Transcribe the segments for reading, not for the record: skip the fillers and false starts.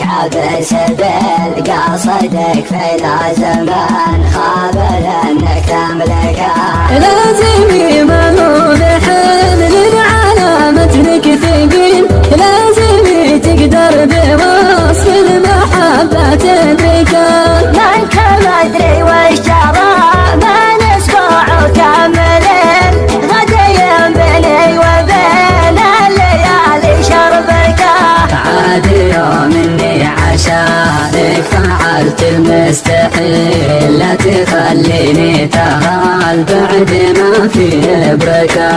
عبس بالقصدك فلا زمان خاب لأنك تملكه. لازم يمر بحمل على متنك ثقيل، لازم تقدر بوصف المحبة تدركه. منك ما ادري وش جرى من اسبوع وكملين، غدي بيني وبين الليالي شربكه. عاد يوم اني عشانك فعلت المستحيل، لا تخليني تهال بعد ما فيه بركه.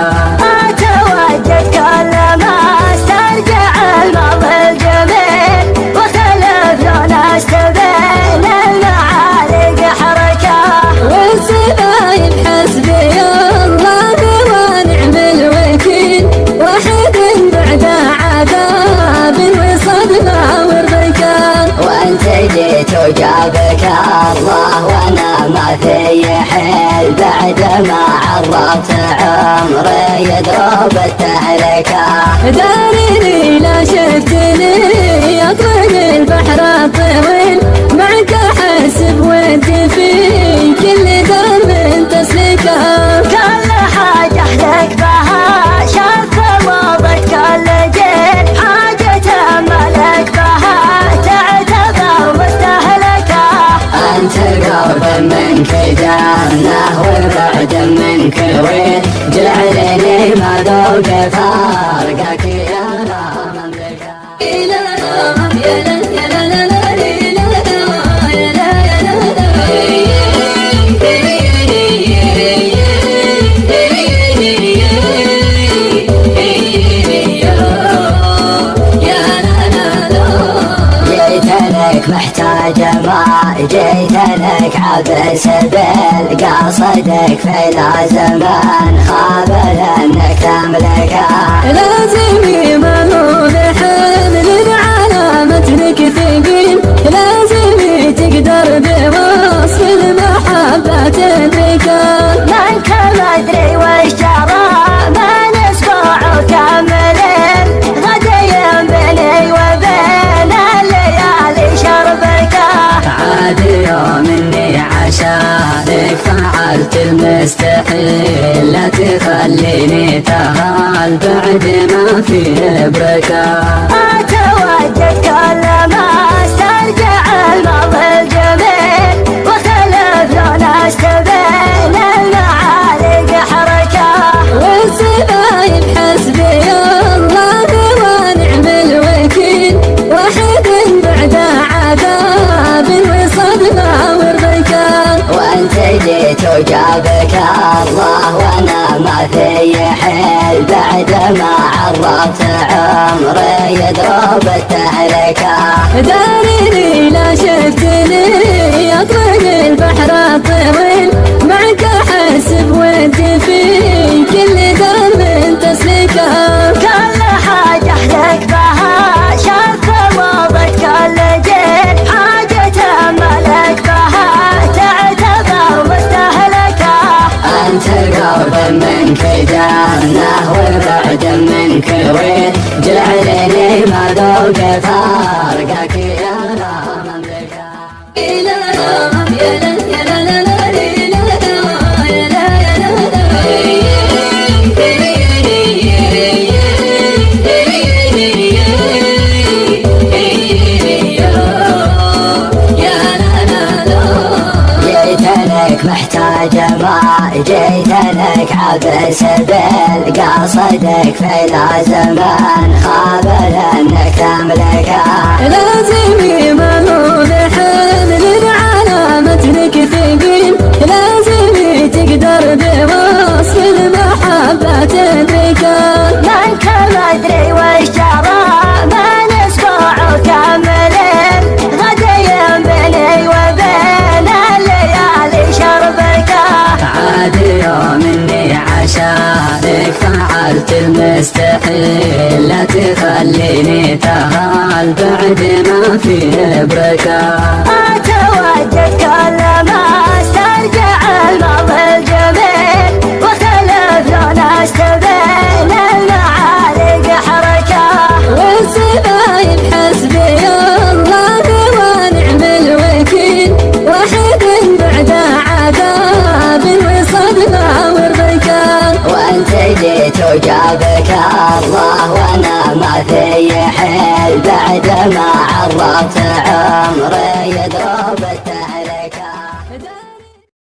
اتودد كل ما استرجع الماضي الجميل، وخلف لون استبين المعالق حركه. والسبايب حسبي الله ونعم الوكيل، واحد بعد عذاب وصدمه وربكه. وانت جيت وجابك الله وانا ما في حيل، بعد ما عرفت عمري يدرب التهلكه. داريني لا شفتني اطرق البحر الطويل، معك احسب ودي في كل درب تسلكه. كل حاجه لك بها شف وضك كل جيل، حاجه ملك بها تعتبر مستهلكه. انت قرب منك جنه وبعد منك ويل، جعلني ما ذوق فارقك يا مملكه. محتاج ما جيت لك عبس بالقصدك فلا زمان خاب لأنك تملكه. لازم يمر بحمل على متنك ثقيل، لازم تقدر بوصف المحبة تدركه. منك ما ادري وش جرى من اسبوع وكملين، غدي بيني وبين الليالي شربكه. عاد يوم اني عشانك فعلت المستحيل، لا تخليني تهال بعد ما فيه بركه. اتودد كل ما استرجع الماضي الجميل، وخلف لون استبين المعالق حركه. والسبايب حسبي الله ونعم الوكيل، واحد بعد عذاب وصدمه وربكه. وانت جيت وجابك الله وانا ما في حيل، بعد ما عرفت عمري يدرب التهلكه. داريني لا شفتني اطرق البحر الطويل، معك احسب ودي في كل درب تسلكه. كل حاجه لك بها شف وضك كل جيل، حاجه ملك بها تعتبر مستهلكه. انت قرب منك جنه وبعد منك ويل، جعلني ما ذوق فارقك يا مملكه. محتاج ما جيت لك عبس بالقصدك فلا زمان خاب لأنك تملكه. لازم يمر بحمل على متنك ثقيل، لازم تقدر بوصف المحبة تدركه. منك ما ادري وش جرى من اسبوع وكملين، غدي بيني وبين الليالي شربكه. عاد يوم اني عشانك فعلت المستحيل، لا تخليني تهال بعد ما فيه بركه. اتودد كل ما استرجع الماضي الجميل، وخلف لون استبين المعالق حركه. والسبايب حسبي الله وجابك الله وانا ما في حيل بعد ما عرفت عمري يضرب